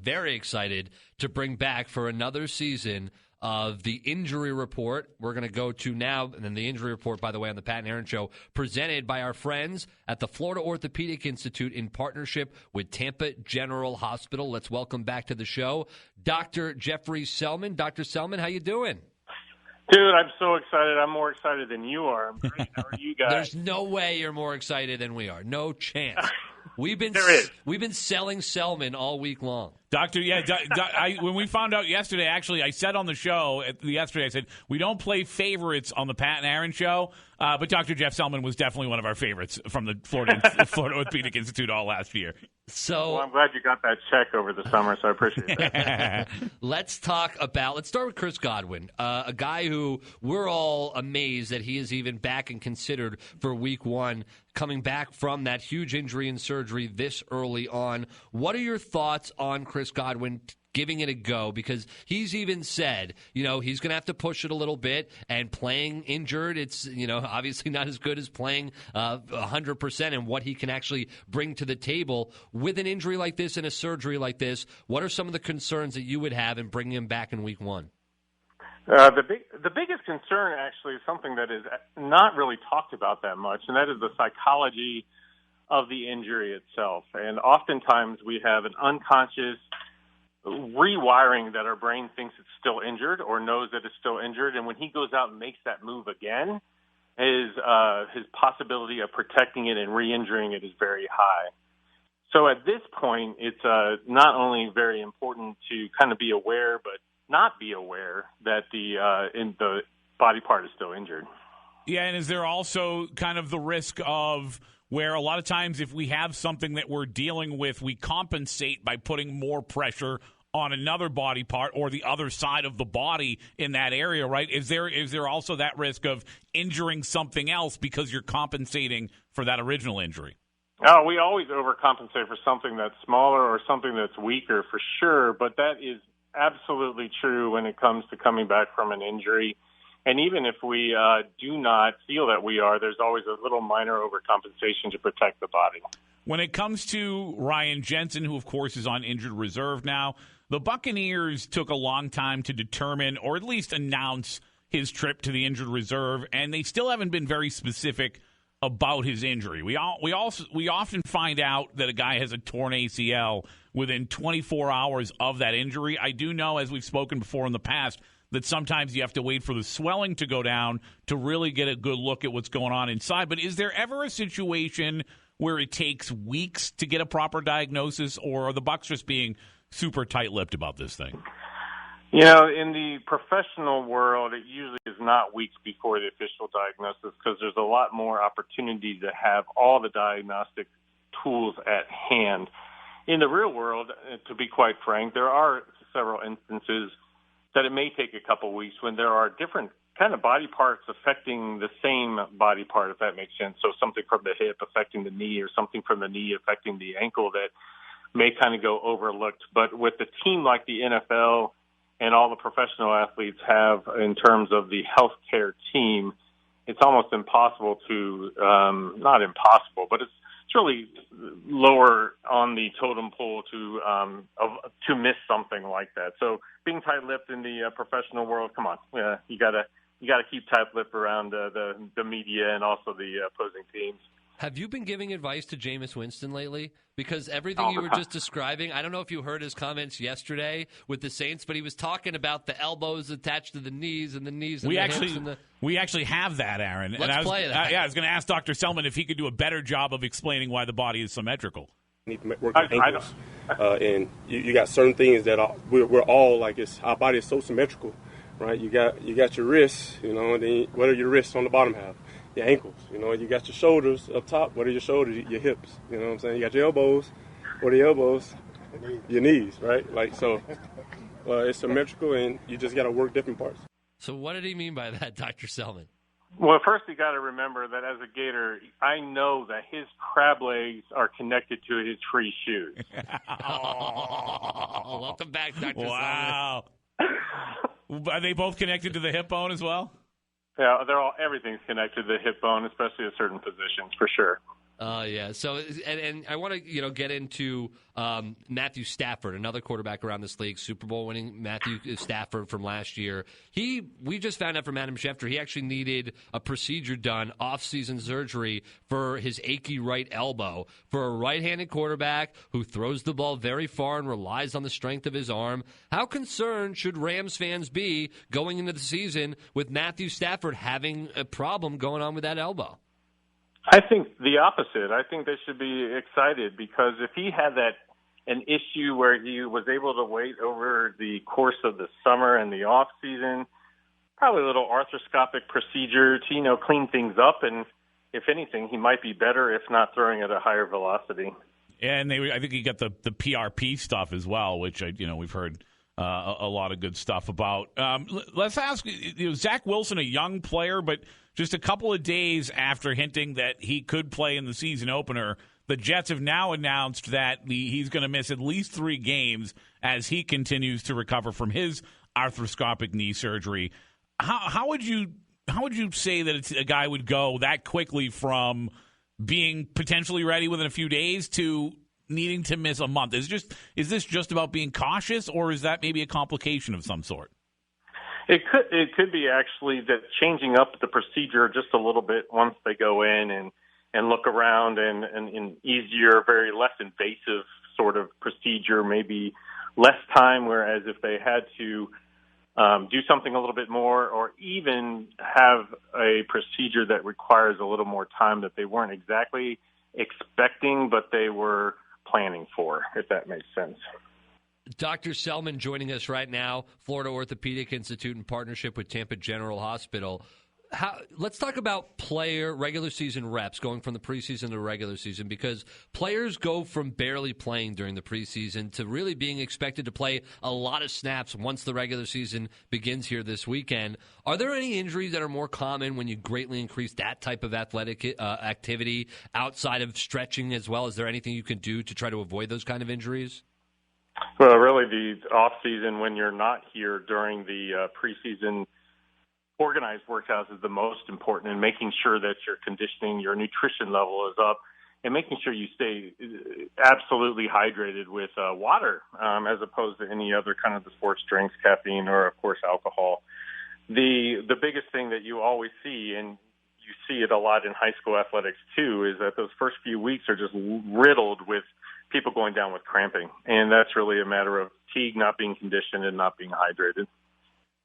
very excited to bring back for another season of the injury report. We're going to go to now, and then the injury report, by the way, on the Pat and Aaron Show, presented by our friends at the Florida Orthopaedic Institute in partnership with Tampa General Hospital. Let's welcome back to the show Dr. Jeffrey Sellman. Dr. Sellman, how you doing? Dude, I'm so excited. I'm more excited than you are. I'm great. How are you guys? There's no way you're more excited than we are. No chance. We've been selling Sellman all week long. Doctor, when we found out yesterday, actually, I said on the show yesterday, I said, we don't play favorites on the Pat and Aaron Show, but Dr. Jeff Sellman was definitely one of our favorites from the Florida Orthopaedic Institute all last year. Well, I'm glad you got that check over the summer, so I appreciate that. Let's start with Chris Godwin, a guy who we're all amazed that he is even back and considered for week one, coming back from that huge injury and surgery this early on. What are your thoughts on Chris Godwin giving it a go? Because he's even said, he's going to have to push it a little bit, and playing injured, it's, obviously not as good as playing 100% and what he can actually bring to the table. With an injury like this and a surgery like this, what are some of the concerns that you would have in bringing him back in week one? The biggest concern actually is something that is not really talked about that much, and that is the psychology of the injury itself. And oftentimes we have an unconscious rewiring that our brain thinks it's still injured or knows that it's still injured, and when he goes out and makes that move again, his possibility of protecting it and re-injuring it is very high. So at this point, it's not only very important to kind of be aware, but not be aware that the body part is still injured. Yeah, and is there also kind of the risk of where a lot of times if we have something that we're dealing with, we compensate by putting more pressure on another body part or the other side of the body in that area, right? Is there also that risk of injuring something else because you're compensating for that original injury? Oh, we always overcompensate for something that's smaller or something that's weaker for sure, but that is absolutely true when it comes to coming back from an injury. And even if we do not feel that we are, there's always a little minor overcompensation to protect the body. When it comes to Ryan Jensen, who, of course, is on injured reserve now, the Buccaneers took a long time to determine or at least announce his trip to the injured reserve, and they still haven't been very specific about his injury. We often find out that a guy has a torn ACL within 24 hours of that injury. I do know, as we've spoken before in the past, that sometimes you have to wait for the swelling to go down to really get a good look at what's going on inside. But is there ever a situation where it takes weeks to get a proper diagnosis, or are the Bucs just being super tight-lipped about this thing? In the professional world, it usually is not weeks before the official diagnosis because there's a lot more opportunity to have all the diagnostic tools at hand. In the real world, to be quite frank, there are several instances that it may take a couple weeks when there are different kind of body parts affecting the same body part, if that makes sense. So something from the hip affecting the knee or something from the knee affecting the ankle that may kind of go overlooked. But with a team like the NFL and all the professional athletes have in terms of the healthcare team, it's almost impossible to, not impossible, but it's really lower on the totem pole to miss something like that. So being tight-lipped in the professional world, come on, you gotta keep tight-lipped around the media and also the opposing teams. Have you been giving advice to Jameis Winston lately? Because everything you were just describing, I don't know if you heard his comments yesterday with the Saints, but he was talking about the elbows attached to the knees and the knees and hips. We actually have that, Aaron. Let's play that. I was going to ask Dr. Sellman if he could do a better job of explaining why the body is symmetrical. You need to work your ankles. And you got certain things that we're all like, our body is so symmetrical, right? You got your wrists, and then what are your wrists on the bottom half? Your ankles, you got your shoulders up top. What are your shoulders? Your hips, you know what I'm saying? You got your elbows. What are your elbows? Your knees, right? It's symmetrical, and you just got to work different parts. So what did he mean by that, Dr. Sellman? Well, first you got to remember that as a Gator, I know that his crab legs are connected to his free shoes. Welcome back, Dr. Sellman. Wow. Are they both connected to the hip bone as well? Yeah, everything's connected to the hip bone, especially at certain positions, for sure. Yeah. So, and I want to get into Matthew Stafford, another quarterback around this league, Super Bowl winning Matthew Stafford from last year. We just found out from Adam Schefter he actually needed a procedure done, off-season surgery for his achy right elbow. For a right-handed quarterback who throws the ball very far and relies on the strength of his arm, how concerned should Rams fans be going into the season with Matthew Stafford having a problem going on with that elbow? I think the opposite. I think they should be excited because if he had an issue where he was able to wait over the course of the summer and the off season, probably a little arthroscopic procedure to clean things up, and if anything, he might be better if not throwing at a higher velocity. And I think you got the PRP stuff as well, which we've heard a lot of good stuff about. Let's ask Zach Wilson, a young player, but just a couple of days after hinting that he could play in the season opener, the Jets have now announced that he's going to miss at least 3 games as he continues to recover from his arthroscopic knee surgery. How would you say that a guy would go that quickly from being potentially ready within a few days to needing to miss a month? Is this just about being cautious, or is that maybe a complication of some sort? It could be actually that changing up the procedure just a little bit once they go in and look around and easier, very less invasive sort of procedure, maybe less time, whereas if they had to do something a little bit more or even have a procedure that requires a little more time that they weren't exactly expecting but they were planning for, if that makes sense. Dr. Sellman joining us right now, Florida Orthopaedic Institute in partnership with Tampa General Hospital. Let's talk about regular season reps going from the preseason to regular season, because players go from barely playing during the preseason to really being expected to play a lot of snaps once the regular season begins here this weekend. Are there any injuries that are more common when you greatly increase that type of athletic activity outside of stretching as well? Is there anything you can do to try to avoid those kind of injuries? Well, really, the off season when you're not here during the preseason organized workouts is the most important, and making sure that your conditioning, your nutrition level is up, and making sure you stay absolutely hydrated with water as opposed to any other kind of the sports drinks, caffeine, or of course alcohol. The biggest thing that you always see, and you see it a lot in high school athletics too, is that those first few weeks are just riddled with people going down with cramping, and that's really a matter of fatigue, not being conditioned, and not being hydrated.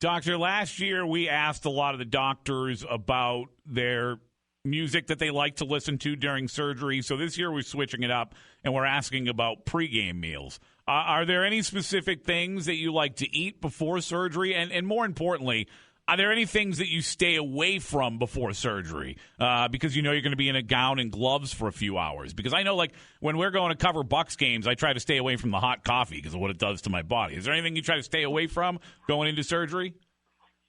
Doctor, last year we asked a lot of the doctors about their music that they like to listen to during surgery. So this year we're switching it up, and we're asking about pregame meals. Are there any specific things that you like to eat before surgery? And more importantly, are there any things that you stay away from before surgery because you're going to be in a gown and gloves for a few hours? Because I know, like, when we're going to cover Bucs games, I try to stay away from the hot coffee because of what it does to my body. Is there anything you try to stay away from going into surgery?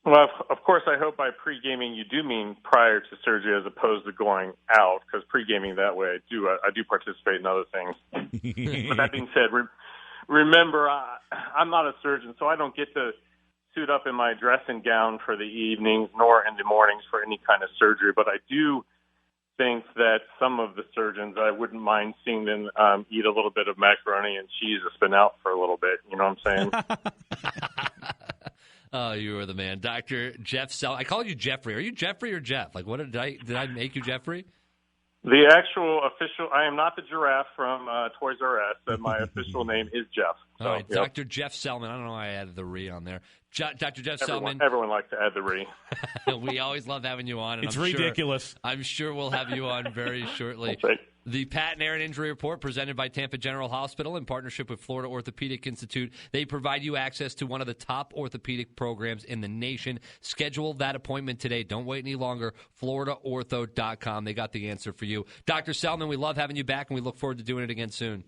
Well, of course, I hope by pre-gaming you do mean prior to surgery as opposed to going out, because pre-gaming that way I do participate in other things. But that being said, remember, I'm not a surgeon, so I don't get to suit up in my dressing gown for the evenings nor in the mornings for any kind of surgery. But I do think that some of the surgeons, I wouldn't mind seeing them eat a little bit of macaroni and cheese that's been out for a little bit. You know what I'm saying? Oh, you are the man. Dr. Jeff Sellman. I called you Jeffrey. Are you Jeffrey or Jeff? Like, what did I make you Jeffrey? The actual official, I am not the giraffe from Toys R Us, but my official name is Jeff. So, all right, yep. Dr. Jeff Sellman. I don't know why I added the re on there. Dr. Jeff Sellman. Everyone likes to add the re. We always love having you on. And it's ridiculous. I'm sure we'll have you on very shortly. The Pat and Aaron Injury Report, presented by Tampa General Hospital in partnership with Florida Orthopaedic Institute. They provide you access to one of the top orthopedic programs in the nation. Schedule that appointment today. Don't wait any longer. FloridaOrtho.com. They got the answer for you. Dr. Sellman, we love having you back, and we look forward to doing it again soon.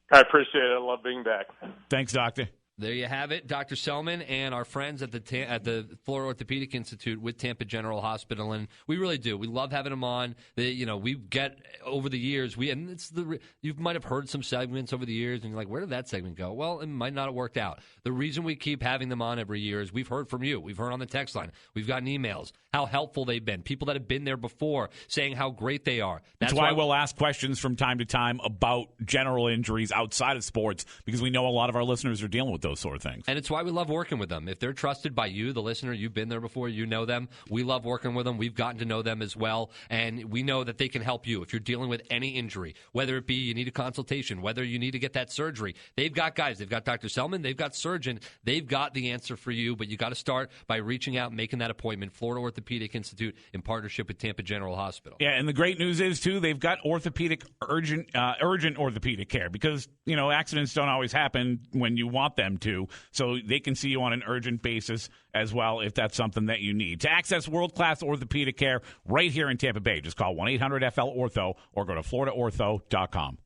I appreciate it. I love being back. Thanks, Doctor. There you have it, Dr. Sellman and our friends at the Florida Orthopaedic Institute with Tampa General Hospital, and we really do. We love having them on. We get over the years. You might have heard some segments over the years, and you're like, where did that segment go? Well, it might not have worked out. The reason we keep having them on every year is we've heard from you. We've heard on the text line. We've gotten emails how helpful they've been. People that have been there before saying how great they are. That's why we'll ask questions from time to time about general injuries outside of sports, because we know a lot of our listeners are dealing with those sort of things. And it's why we love working with them. If they're trusted by you, the listener, you've been there before, you know them. We love working with them. We've gotten to know them as well. And we know that they can help you if you're dealing with any injury, whether it be you need a consultation, whether you need to get that surgery. They've got guys. They've got Dr. Sellman. They've got surgeon. They've got the answer for you. But you got to start by reaching out and making that appointment. Florida Orthopaedic Institute in partnership with Tampa General Hospital. Yeah, and the great news is, too, they've got urgent orthopedic care, because, accidents don't always happen when you want them to. So they can see you on an urgent basis as well if that's something that you need. To access world-class orthopedic care right here in Tampa Bay, just call 1-800-FL-ORTHO or go to floridaortho.com.